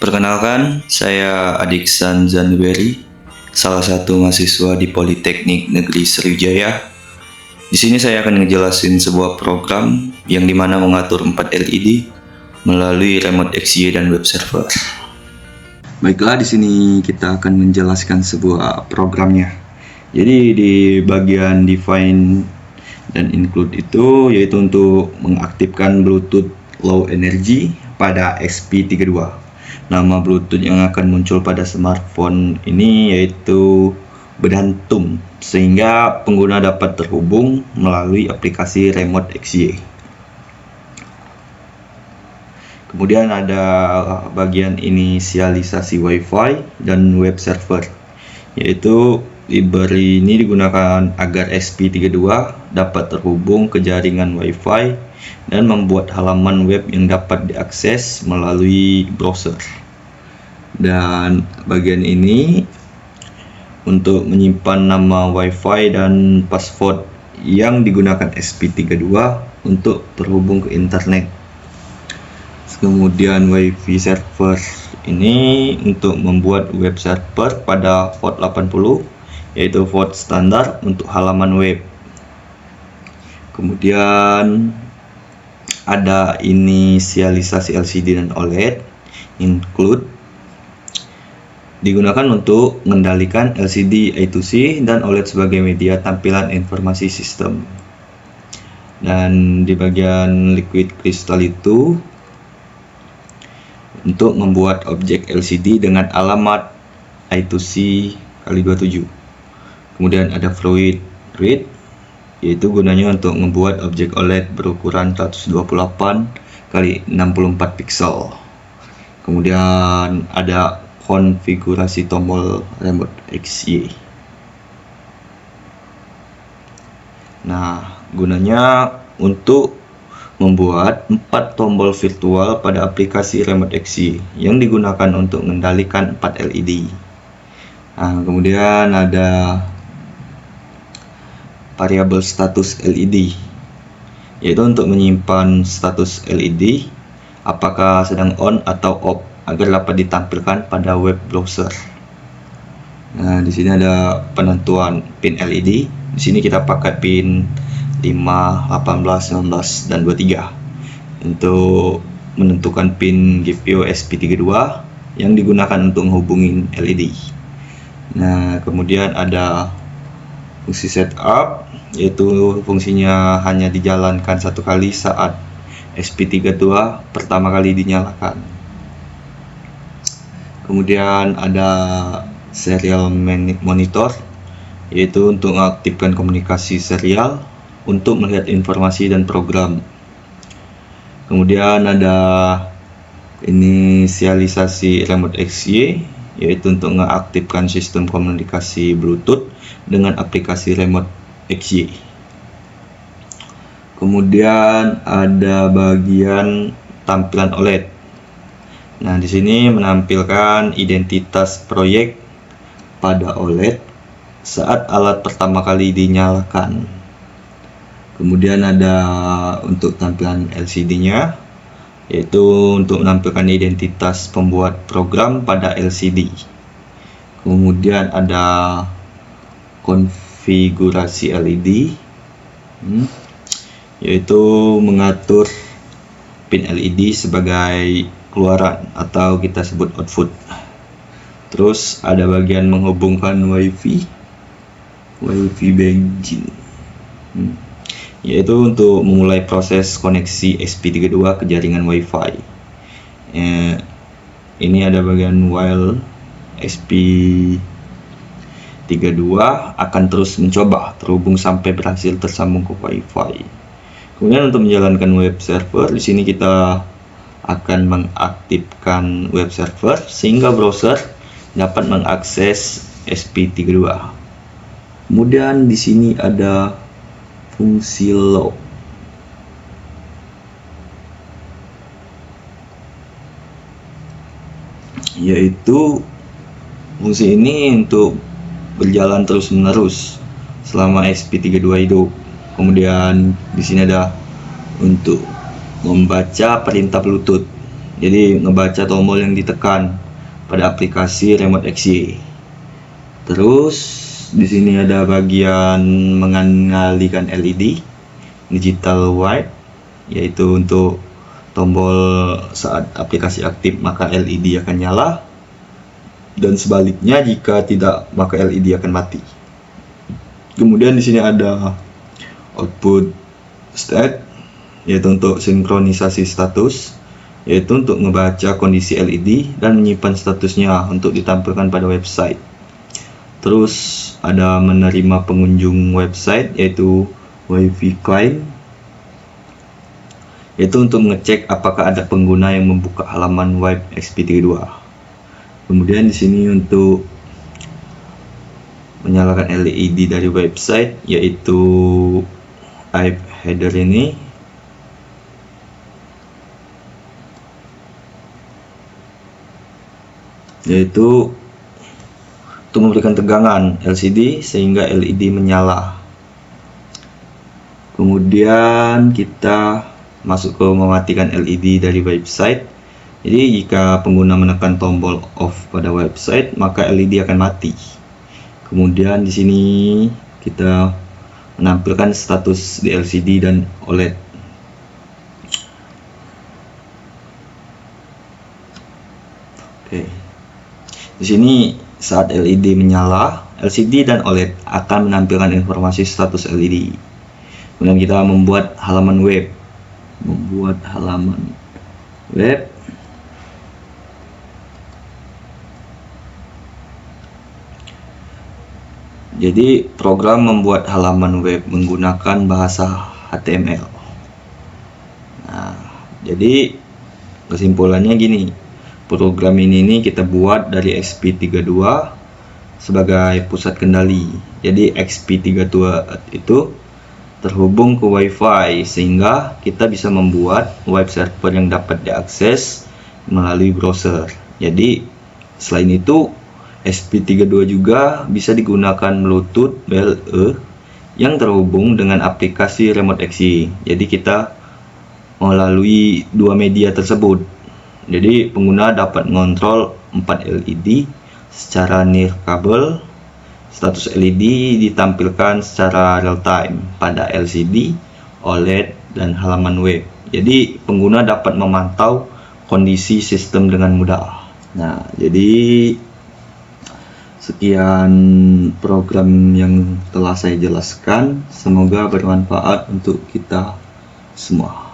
Perkenalkan, saya Adiksan Zanuberi, salah satu mahasiswa di Politeknik Negeri Sriwijaya. Di sini saya akan ngejelasin sebuah program yang dimana mengatur 4 LED melalui remote XY dan web server. Baiklah, di sini kita akan menjelaskan sebuah programnya. Jadi di bagian define dan include itu yaitu untuk mengaktifkan Bluetooth Low Energy pada SP32. Nama Bluetooth yang akan muncul pada smartphone ini yaitu Bedantum, sehingga pengguna dapat terhubung melalui aplikasi Remote XY. Kemudian ada bagian inisialisasi Wi-Fi dan web server, yaitu library ini digunakan agar SP32 dapat terhubung ke jaringan Wi-Fi dan membuat halaman web yang dapat diakses melalui browser. Dan bagian ini untuk menyimpan nama Wi-Fi dan password yang digunakan SP32 untuk terhubung ke internet. Kemudian Wi-Fi server ini untuk membuat web server pada port 80, yaitu port standar untuk halaman web. Kemudian ada inisialisasi LCD dan OLED, include digunakan untuk mengendalikan LCD I2C dan OLED sebagai media tampilan informasi sistem. Dan di bagian liquid crystal itu untuk membuat objek LCD dengan alamat I2C x 27. Kemudian ada fluid read, yaitu gunanya untuk membuat objek OLED berukuran 128 x 64 pixel. Kemudian ada konfigurasi tombol remote XY. Nah, gunanya untuk membuat 4 tombol virtual pada aplikasi remote XY yang digunakan untuk mengendalikan 4 LED. Nah, kemudian ada variabel status LED, yaitu untuk menyimpan status LED apakah sedang on atau off agar dapat ditampilkan pada web browser. Nah, di sini ada penentuan pin LED. Di sini kita pakai pin 5, 18, 19 dan 23 untuk menentukan pin GPIO SP32 yang digunakan untuk menghubungin LED. Nah, kemudian ada fungsi setup, yaitu fungsinya hanya dijalankan satu kali saat SP32 pertama kali dinyalakan. Kemudian ada serial monitor, yaitu untuk mengaktifkan komunikasi serial untuk melihat informasi dan program. Kemudian ada inisialisasi remote XY, yaitu untuk mengaktifkan sistem komunikasi Bluetooth dengan aplikasi remote XY. Kemudian ada bagian tampilan OLED. Nah, di sini menampilkan identitas proyek pada OLED saat alat pertama kali dinyalakan. Kemudian ada untuk tampilan LCD-nya, yaitu untuk menampilkan identitas pembuat program pada LCD. Kemudian ada konfigurasi LED, yaitu mengatur pin LED sebagai keluaran atau kita sebut output. Terus ada bagian menghubungkan Wi-Fi Beijing, yaitu untuk memulai proses koneksi SP32 ke jaringan Wi-Fi. Ini ada bagian while SP32 akan terus mencoba terhubung sampai berhasil tersambung ke Wi-Fi. Kemudian untuk menjalankan web server, di sini kita akan mengaktifkan web server sehingga browser dapat mengakses SP32. Kemudian di sini ada fungsi log, yaitu fungsi ini untuk berjalan terus-menerus selama SP32 hidup. Kemudian di sini ada untuk membaca perintah Bluetooth. Jadi ngebaca tombol yang ditekan pada aplikasi Remote XY. Terus di sini ada bagian mengendalikan LED digital white, yaitu untuk tombol saat aplikasi aktif maka LED akan nyala, dan sebaliknya jika tidak maka LED akan mati. Kemudian di sini ada output state, yaitu untuk sinkronisasi status, yaitu untuk ngebaca kondisi LED dan menyimpan statusnya untuk ditampilkan pada website. Terus ada menerima pengunjung website, yaitu WiFi client, yaitu untuk mengecek apakah ada pengguna yang membuka halaman web XP32. Kemudian di sini untuk menyalakan LED dari website, yaitu IP header ini, yaitu untuk memberikan tegangan LCD sehingga LED menyala. Kemudian kita masuk ke mematikan LED dari website. Jadi jika pengguna menekan tombol off pada website maka LED akan mati. Kemudian di sini kita menampilkan status di LCD dan OLED. Oke. Di sini saat LED menyala, LCD dan OLED akan menampilkan informasi status LED. Kemudian kita membuat halaman web. Jadi program membuat halaman web menggunakan bahasa HTML. Nah, jadi kesimpulannya gini, program ini kita buat dari XP32 sebagai pusat kendali. Jadi XP32 itu terhubung ke Wi-Fi sehingga kita bisa membuat web server yang dapat diakses melalui browser. Jadi selain itu XP32 juga bisa digunakan Bluetooth BLE yang terhubung dengan aplikasi Remote XY. Jadi kita melalui dua media tersebut. Jadi pengguna dapat mengontrol 4 LED secara nirkabel. Status LED ditampilkan secara real time pada LCD, OLED, dan halaman web. Jadi pengguna dapat memantau kondisi sistem dengan mudah. Nah, jadi sekian program yang telah saya jelaskan. Semoga bermanfaat untuk kita semua.